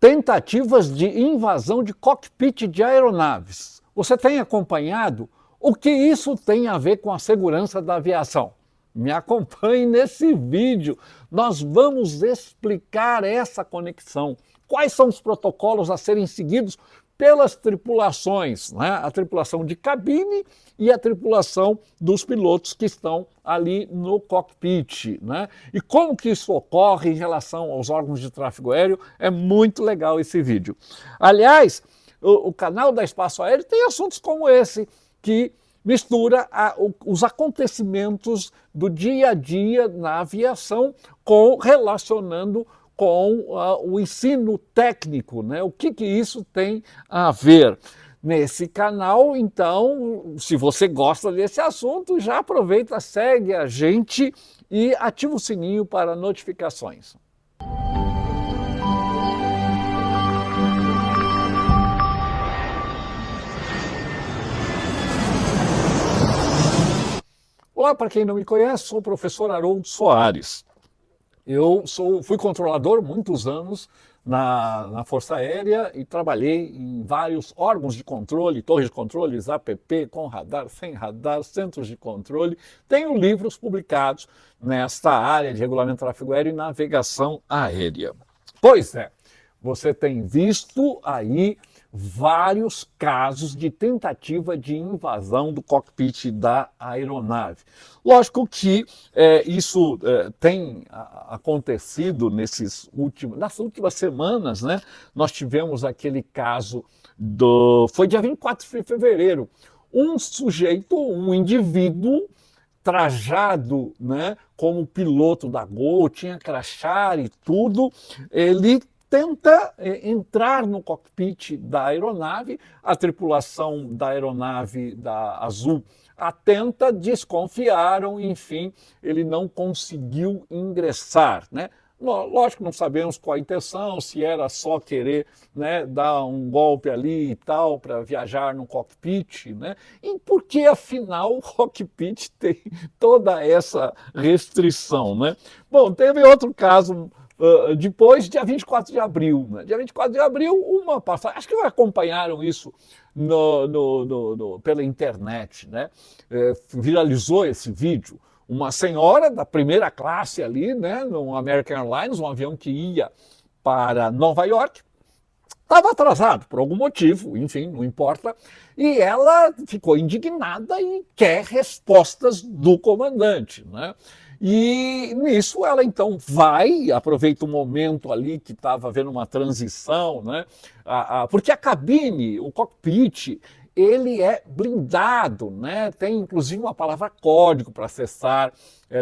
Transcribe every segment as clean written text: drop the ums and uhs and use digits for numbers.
Tentativas de invasão de cockpit de aeronaves. Você tem acompanhado? O que isso tem a ver com a segurança da aviação? Me acompanhe nesse vídeo. Nós vamos explicar essa conexão. Quais são os protocolos a serem seguidos pelas tripulações, né? A tripulação de cabine e a tripulação dos pilotos que estão ali no cockpit, né? E como que isso ocorre em relação aos órgãos de tráfego aéreo, é muito legal esse vídeo. Aliás, o canal da Espaço Aéreo tem assuntos como esse, que mistura os acontecimentos do dia a dia na aviação relacionando com o ensino técnico, né? O que isso tem a ver? Nesse canal, então, se você gosta desse assunto, já aproveita, segue a gente e ativa o sininho para notificações. Olá, para quem não me conhece, sou o professor Haroldo Soares. Fui controlador muitos anos na Força Aérea e trabalhei em vários órgãos de controle, torres de controles, APP, com radar, sem radar, centros de controle. Tenho livros publicados nesta área de regulamento de tráfego aéreo e navegação aérea. Pois é, você tem visto aí vários casos de tentativa de invasão do cockpit da aeronave. Lógico que isso tem acontecido nas últimas semanas, né? Nós tivemos aquele caso foi dia 24 de fevereiro, um indivíduo trajado, né, como piloto da Gol, tinha crachá e tudo, ele tenta entrar no cockpit da aeronave, a tripulação da aeronave da Azul atenta, desconfiaram, enfim, ele não conseguiu ingressar, né? Lógico, não sabemos qual a intenção, se era só querer, né, dar um golpe ali e tal para viajar no cockpit, né? E por que, afinal, o cockpit tem toda essa restrição, né? Bom, teve outro caso depois, dia 24 de abril. Né? Dia 24 de abril, uma passagem, acho que acompanharam isso pela internet, né? Viralizou esse vídeo. Uma senhora da primeira classe ali, né, no American Airlines, um avião que ia para Nova York, estava atrasado por algum motivo, enfim, não importa, e ela ficou indignada e quer respostas do comandante, né? E nisso ela então aproveita o momento ali que estava havendo uma transição, né? Porque a cabine, o cockpit, ele é blindado, né? Tem inclusive uma palavra código para acessar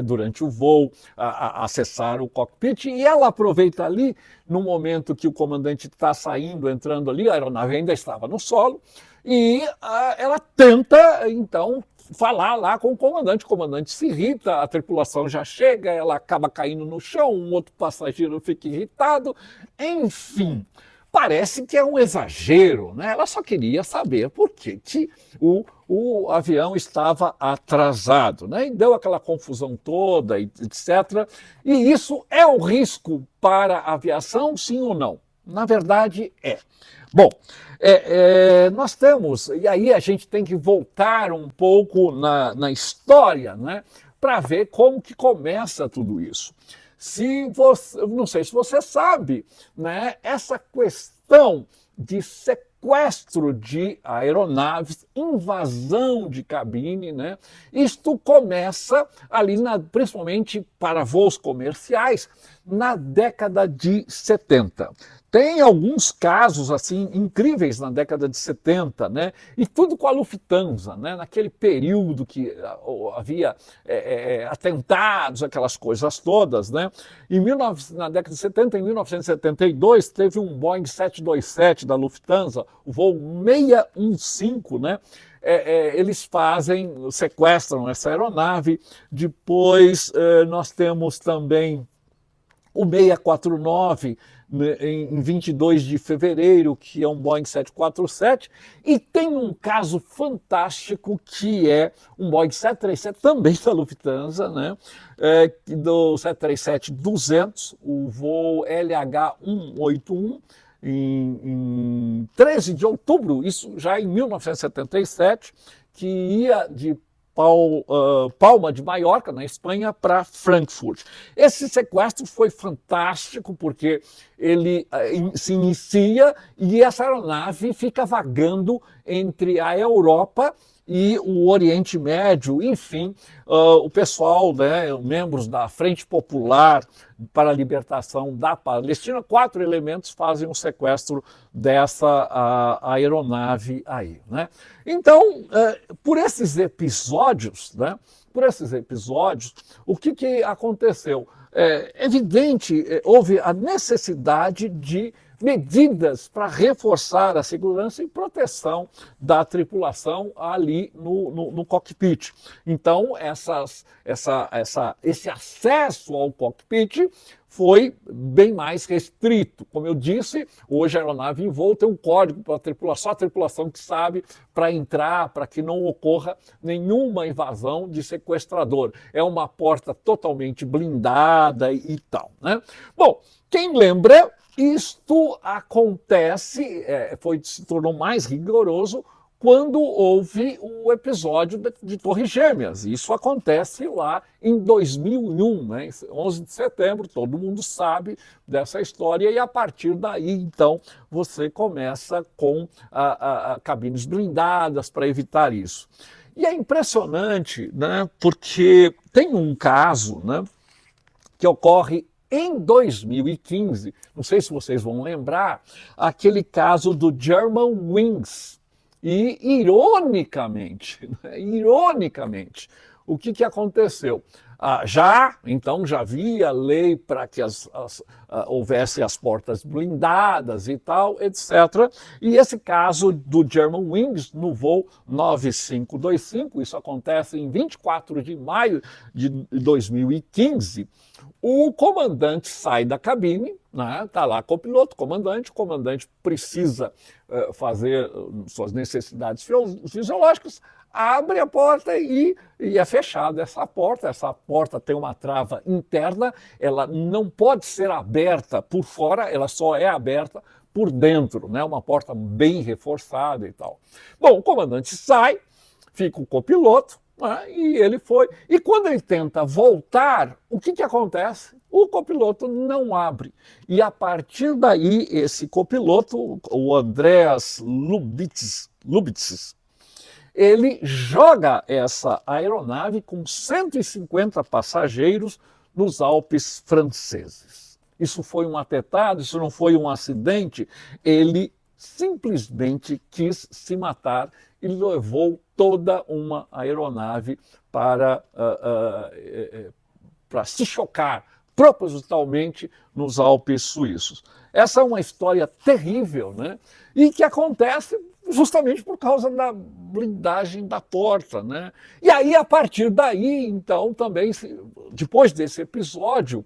durante o voo, acessar o cockpit, e ela aproveita ali, no momento que o comandante está saindo, entrando ali, a aeronave ainda estava no solo, e ela tenta, então, falar lá com o comandante se irrita, a tripulação já chega, ela acaba caindo no chão, um outro passageiro fica irritado, enfim. Parece que é um exagero, né? Ela só queria saber por que o avião estava atrasado, né? E deu aquela confusão toda, etc. E isso é um risco para a aviação, sim ou não? Na verdade, é. Bom, nós temos, e aí a gente tem que voltar um pouco na história, né? Para ver como que começa tudo isso. Não sei se você sabe, né, essa questão de sequestro de aeronaves, invasão de cabine, né, isto começa ali, principalmente para voos comerciais, na década de 70. Tem alguns casos assim incríveis na década de 70, né? E tudo com a Lufthansa, né? Naquele período que havia atentados, aquelas coisas todas, né? Na década de 70, em 1972, teve um Boeing 727 da Lufthansa, o voo 615, né? Eles sequestram essa aeronave. Depois nós temos também o 649, em 22 de fevereiro, que é um Boeing 747, e tem um caso fantástico que é um Boeing 737, também da Lufthansa, né? Do 737-200, o voo LH181, em 13 de outubro, isso já em 1977, que ia de Palma de Maiorca, na Espanha, para Frankfurt. Esse sequestro foi fantástico porque ele se inicia e essa aeronave fica vagando entre a Europa e o Oriente Médio, enfim, o pessoal, né, membros da Frente Popular para a Libertação da Palestina, 4 elementos fazem o sequestro dessa aeronave aí, né? Então, por esses episódios, né, o que aconteceu? É evidente, houve a necessidade de medidas para reforçar a segurança e proteção da tripulação ali no cockpit. Então, esse acesso ao cockpit foi bem mais restrito. Como eu disse, hoje a aeronave em voo tem um código para a tripulação, só a tripulação que sabe para entrar, para que não ocorra nenhuma invasão de sequestrador. É uma porta totalmente blindada e tal, né? Bom, quem lembra, isto acontece, se tornou mais rigoroso quando houve o episódio de Torres Gêmeas. Isso acontece lá em 2001, né? 11 de setembro, todo mundo sabe dessa história, e a partir daí, então, você começa com cabines blindadas para evitar isso. E é impressionante, né? Porque tem um caso, né, que ocorre em 2015, não sei se vocês vão lembrar, aquele caso do Germanwings. E, ironicamente, o que aconteceu? Então já havia lei para que houvesse as portas blindadas e tal, etc. E esse caso do Germanwings, no voo 9525, isso acontece em 24 de maio de 2015, o comandante sai da cabine, né? Tá lá copiloto, o comandante precisa fazer suas necessidades fisiológicas, abre a porta e é fechada essa porta tem uma trava interna, ela não pode ser aberta por fora, ela só é aberta por dentro, né? Uma porta bem reforçada e tal. Bom, o comandante sai, fica o copiloto, e ele foi. E quando ele tenta voltar, o que acontece? O copiloto não abre. E a partir daí, esse copiloto, o Andreas Lubitz, ele joga essa aeronave com 150 passageiros nos Alpes franceses. Isso foi um atentado, isso não foi um acidente. Ele simplesmente quis se matar e levou toda uma aeronave para se chocar propositalmente nos Alpes suíços. Essa é uma história terrível, né? E que acontece justamente por causa da blindagem da porta, né? E aí, a partir daí, então, também, depois desse episódio,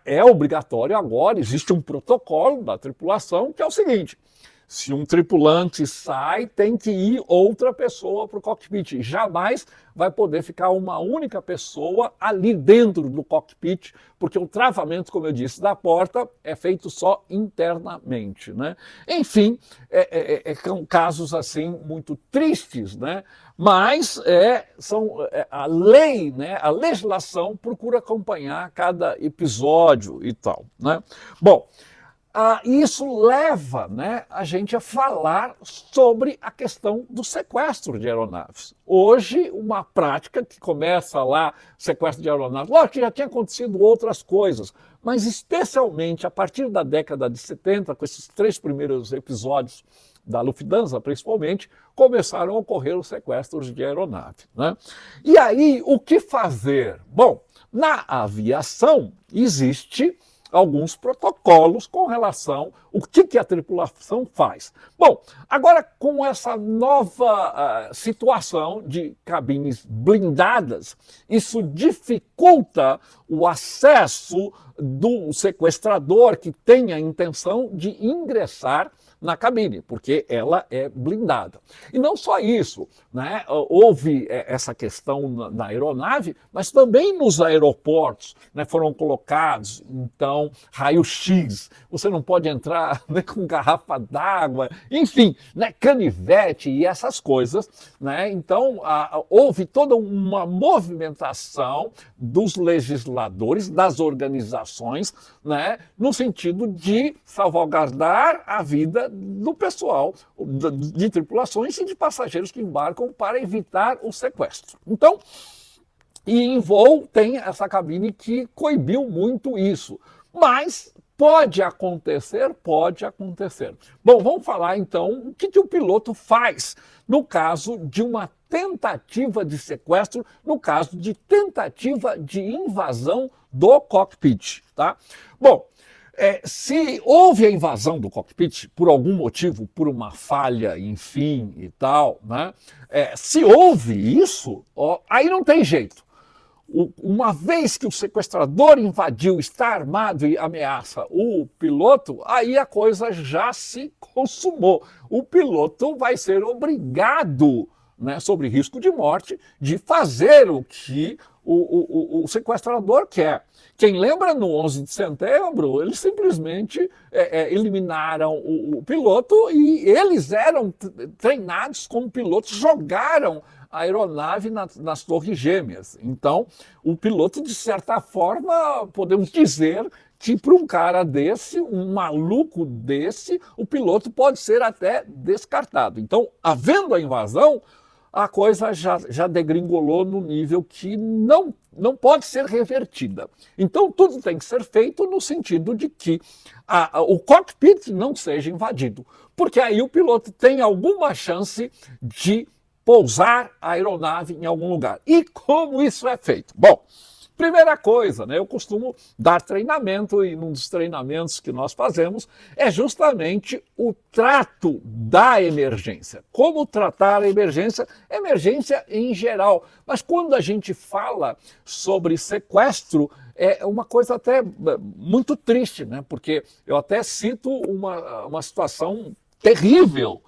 é obrigatório agora, existe um protocolo da tripulação que é o seguinte: se um tripulante sai, tem que ir outra pessoa para o cockpit. Jamais vai poder ficar uma única pessoa ali dentro do cockpit, porque o travamento, como eu disse, da porta é feito só internamente, né? Enfim, são casos assim muito tristes, né? Mas a lei, né? A legislação procura acompanhar cada episódio e tal, né? Bom, isso leva, né, a gente a falar sobre a questão do sequestro de aeronaves. Hoje, uma prática que começa lá, sequestro de aeronaves, lógico que já tinha acontecido outras coisas, mas especialmente a partir da década de 70, com esses 3 primeiros episódios da Lufthansa, principalmente, começaram a ocorrer os sequestros de aeronave, né? E aí, o que fazer? Bom, na aviação existe alguns protocolos com relação ao que a tripulação faz. Bom, agora com essa nova situação de cabines blindadas, isso dificulta o acesso do sequestrador que tem a intenção de ingressar na cabine, porque ela é blindada. E não só isso, né? Houve essa questão na aeronave, mas também nos aeroportos, né? Foram colocados, então, raio-x, você não pode entrar, né, com garrafa d'água, enfim, né, canivete e essas coisas, né? Então, houve toda uma movimentação dos legisladores, das organizações, né, no sentido de salvaguardar a vida do pessoal, de tripulações e de passageiros que embarcam para evitar o sequestro. Então, e em voo tem essa cabine que coibiu muito isso. Mas pode acontecer, pode acontecer. Bom, vamos falar então o que o piloto faz no caso de uma tentativa de sequestro, no caso de tentativa de invasão do cockpit, tá? Bom, se houve a invasão do cockpit por algum motivo, por uma falha, enfim, e tal, né? Se houve isso, aí não tem jeito. Uma vez que o sequestrador invadiu, está armado e ameaça o piloto, aí a coisa já se consumou. O piloto vai ser obrigado, né, sob risco de morte, de fazer o que o sequestrador quer. Quem lembra, no 11 de setembro, eles simplesmente eliminaram o piloto e eles eram treinados como pilotos, jogaram a aeronave nas torres gêmeas. Então, o piloto, de certa forma, podemos dizer que para um cara desse, um maluco desse, o piloto pode ser até descartado. Então, havendo a invasão, a coisa já degringolou no nível que não pode ser revertida. Então, tudo tem que ser feito no sentido de que o cockpit não seja invadido, porque aí o piloto tem alguma chance de pousar a aeronave em algum lugar. E como isso é feito? Bom, primeira coisa, né, eu costumo dar treinamento e um dos treinamentos que nós fazemos é justamente o trato da emergência. Como tratar a emergência em geral. Mas quando a gente fala sobre sequestro, é uma coisa até muito triste, né? Porque eu até cito uma situação terrível,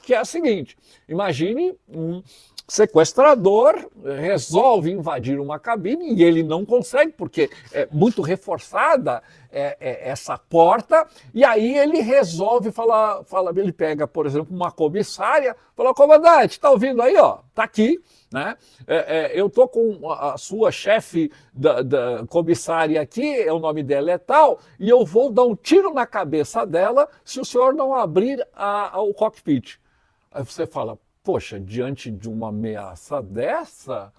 que é a seguinte: imagine um sequestrador resolve invadir uma cabine e ele não consegue, porque é muito reforçada essa porta, e aí ele resolve ele pega, por exemplo, uma comissária, fala: comandante, está ouvindo aí, ó, tá aqui, né? Eu tô com a sua chefe da comissária aqui, o nome dela é tal, e eu vou dar um tiro na cabeça dela se o senhor não abrir o cockpit. Aí você fala: poxa, diante de uma ameaça dessa,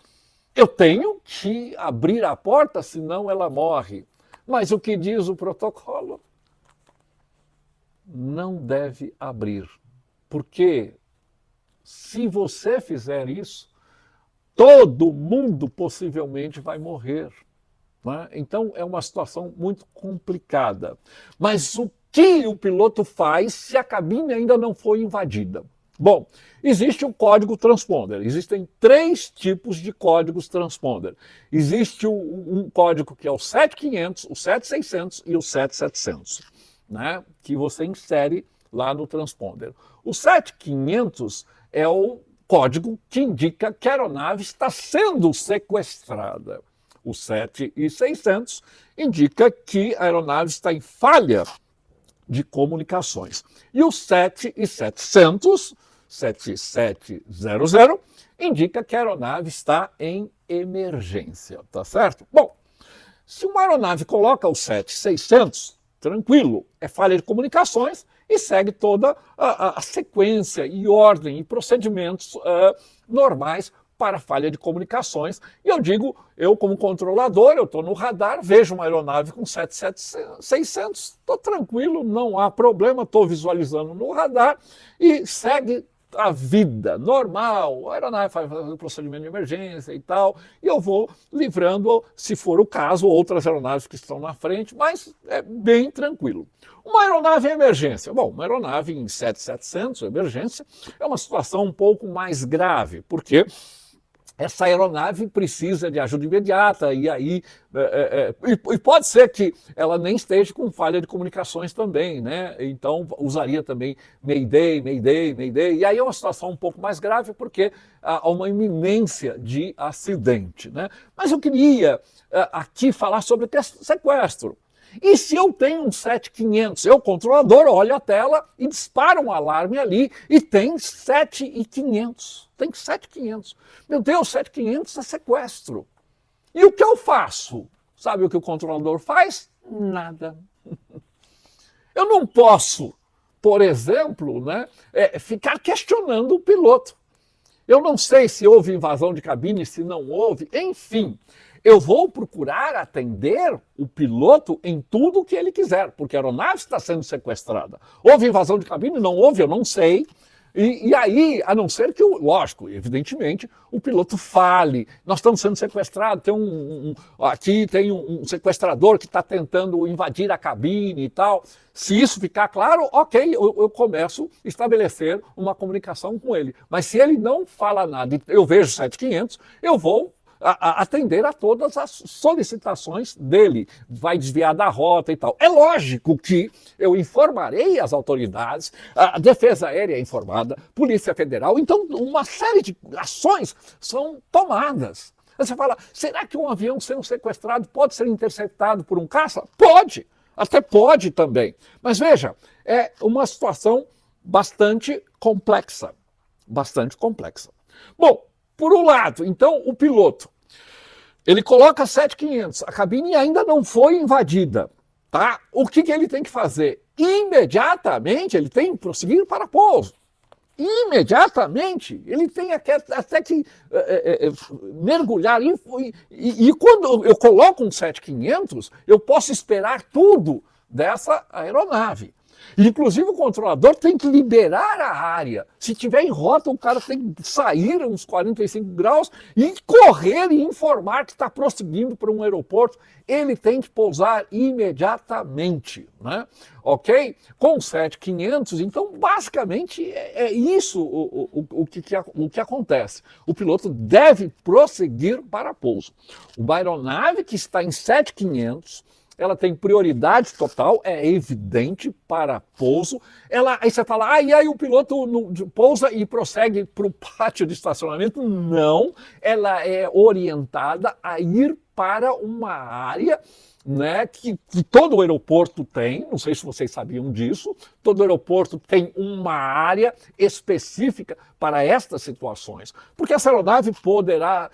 eu tenho que abrir a porta, senão ela morre. Mas o que diz o protocolo? Não deve abrir. Porque se você fizer isso, todo mundo possivelmente vai morrer, né? Então é uma situação muito complicada. Mas o que o piloto faz se a cabine ainda não foi invadida? Bom, existe o código transponder. Existem 3 tipos de códigos transponder. Existe um código que é o 7500, o 7600 e o 7700, né, que você insere lá no transponder. O 7500 é o código que indica que a aeronave está sendo sequestrada. O 7600 indica que a aeronave está em falha de comunicações. E o 7700, 7700, indica que a aeronave está em emergência, tá certo? Bom, se uma aeronave coloca o 7600, tranquilo, é falha de comunicações e segue toda a sequência e ordem e procedimentos normais para falha de comunicações. E eu digo, eu como controlador, eu estou no radar, vejo uma aeronave com 7600, estou tranquilo, não há problema, estou visualizando no radar e segue a vida normal. A aeronave faz o procedimento de emergência e tal, e eu vou livrando, se for o caso, outras aeronaves que estão na frente, mas é bem tranquilo. Uma aeronave em emergência. Bom, uma aeronave em 7700, emergência, é uma situação um pouco mais grave, porque essa aeronave precisa de ajuda imediata, e aí e pode ser que ela nem esteja com falha de comunicações também, né? Então usaria também Mayday, Mayday, Mayday, e aí é uma situação um pouco mais grave porque há uma iminência de acidente, né? Mas eu queria aqui falar sobre sequestro. E se eu tenho um 7500, eu, controlador, olho a tela e disparo um alarme ali e tem 7500. Tem 7500. Meu Deus, 7500 é sequestro. E o que eu faço? Sabe o que o controlador faz? Nada. Eu não posso, por exemplo, né, ficar questionando o piloto. Eu não sei se houve invasão de cabine, se não houve, enfim. Eu vou procurar atender o piloto em tudo que ele quiser, porque a aeronave está sendo sequestrada. Houve invasão de cabine? Não houve, eu não sei. E aí, a não ser que, lógico, evidentemente, o piloto fale, nós estamos sendo sequestrados, aqui tem um sequestrador que está tentando invadir a cabine e tal. Se isso ficar claro, ok, eu começo a estabelecer uma comunicação com ele. Mas se ele não fala nada, eu vejo 7500, eu vou atender a todas as solicitações dele, vai desviar da rota e tal. É lógico que eu informarei as autoridades, a Defesa Aérea é informada, Polícia Federal, então uma série de ações são tomadas. Você fala, será que um avião sendo sequestrado pode ser interceptado por um caça? Pode, até pode também. Mas veja, é uma situação bastante complexa, bastante complexa. Bom, por um lado, então, o piloto, ele coloca 7500, a cabine ainda não foi invadida, tá? O que ele tem que fazer? Imediatamente, ele tem que prosseguir para pouso. Imediatamente, ele tem até que mergulhar. E quando eu coloco um 7500, eu posso esperar tudo dessa aeronave. Inclusive o controlador tem que liberar a área. Se tiver em rota, o cara tem que sair uns 45 graus e correr e informar que está prosseguindo para um aeroporto. Ele tem que pousar imediatamente, né? Ok? Com 7500, então basicamente é isso o que acontece. O piloto deve prosseguir para pouso. Uma aeronave que está em 7500, ela tem prioridade total, é evidente para pouso. Aí você fala, e aí o piloto pousa e prossegue para o pátio de estacionamento? Não, ela é orientada a ir para uma área, né, que todo aeroporto tem, não sei se vocês sabiam disso, todo aeroporto tem uma área específica para estas situações, porque essa aeronave poderá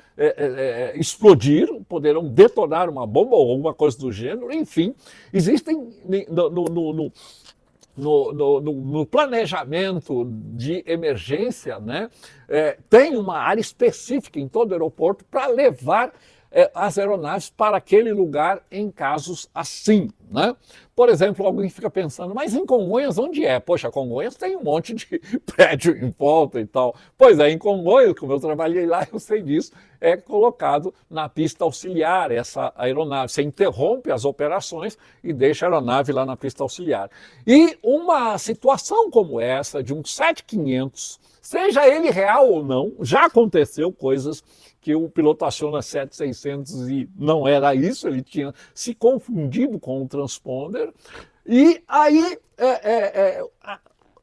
explodir, poderão detonar uma bomba ou alguma coisa do gênero, enfim, existem no planejamento de emergência, né, tem uma área específica em todo aeroporto para levar as aeronaves para aquele lugar em casos assim, né? Por exemplo, alguém fica pensando, mas em Congonhas onde é? Poxa, Congonhas tem um monte de prédio em volta e tal. Pois é, em Congonhas, como eu trabalhei lá, eu sei disso, é colocado na pista auxiliar essa aeronave. Você interrompe as operações e deixa a aeronave lá na pista auxiliar. E uma situação como essa, de um 7500, seja ele real ou não, já aconteceu coisas que o piloto aciona 7600 e não era isso, ele tinha se confundido com o transponder, e aí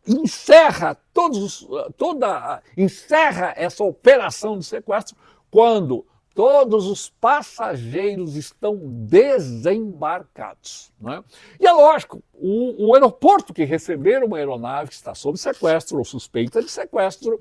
encerra encerra essa operação de sequestro quando todos os passageiros estão desembarcados, né? E é lógico, o aeroporto que receber uma aeronave que está sob sequestro ou suspeita de sequestro,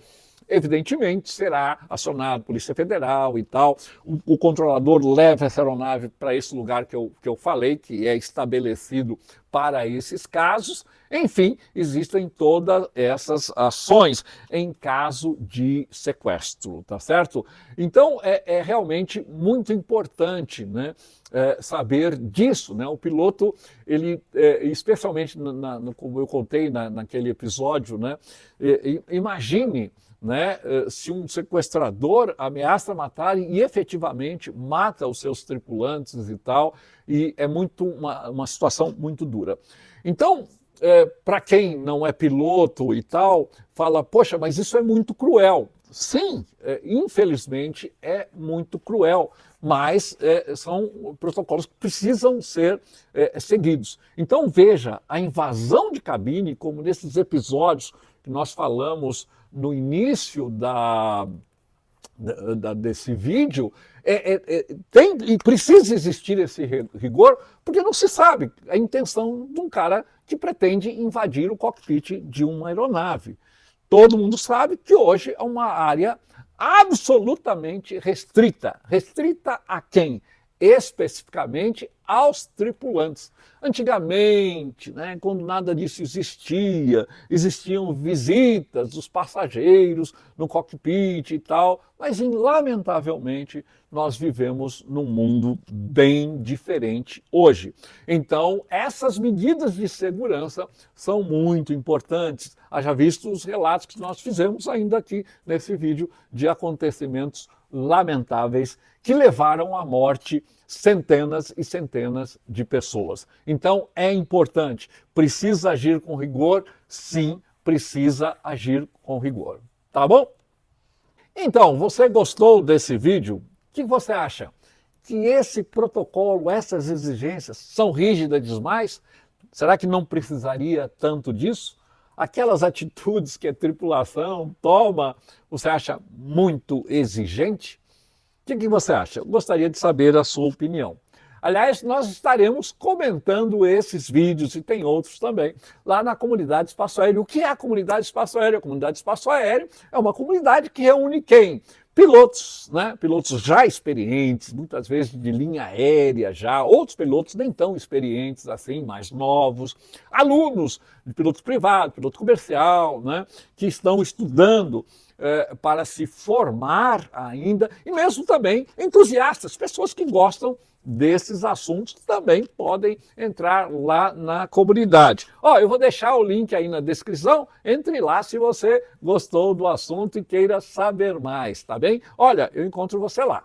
evidentemente será acionado Polícia Federal e tal. O controlador leva essa aeronave para esse lugar que eu falei, que é estabelecido para esses casos. Enfim, existem todas essas ações em caso de sequestro, tá certo? Então é realmente muito importante, né, saber disso, né? O piloto, ele, especialmente como eu contei naquele episódio, né, imagine, né, se um sequestrador ameaça matar e efetivamente mata os seus tripulantes e tal, e é uma situação muito dura. Então, para quem não é piloto e tal, fala, poxa, mas isso é muito cruel. sim, infelizmente é muito cruel, mas são protocolos que precisam ser seguidos. Então veja, a invasão de cabine, como nesses episódios que nós falamos no início desse vídeo, tem e precisa existir esse rigor, porque não se sabe a intenção de um cara que pretende invadir o cockpit de uma aeronave. Todo mundo sabe que hoje é uma área absolutamente restrita. Restrita a quem? Especificamente aos tripulantes. Antigamente, né, quando nada disso existia, existiam visitas dos passageiros no cockpit e tal, mas lamentavelmente nós vivemos num mundo bem diferente hoje. Então, essas medidas de segurança são muito importantes. Haja visto os relatos que nós fizemos ainda aqui nesse vídeo de acontecimentos lamentáveis que levaram à morte centenas e centenas de pessoas. Então é importante, precisa agir com rigor? Sim, precisa agir com rigor. Tá bom? Então, você gostou desse vídeo? O que você acha? Que esse protocolo, essas exigências são rígidas demais? Será que não precisaria tanto disso? Aquelas atitudes que a tripulação toma, você acha muito exigente? O que você acha? Eu gostaria de saber a sua opinião. Aliás, nós estaremos comentando esses vídeos e tem outros também lá na comunidade Espaço Aéreo. O que é a comunidade Espaço Aéreo? A comunidade Espaço Aéreo é uma comunidade que reúne quem? Pilotos, né? Pilotos já experientes, muitas vezes de linha aérea já, outros pilotos nem tão experientes assim, mais novos, alunos de piloto privado, piloto comercial, né? Que estão estudando para se formar ainda, e mesmo também entusiastas, pessoas que gostam desses assuntos também podem entrar lá na comunidade. Eu vou deixar o link aí na descrição, entre lá se você gostou do assunto e queira saber mais, tá bem? Olha, eu encontro você lá.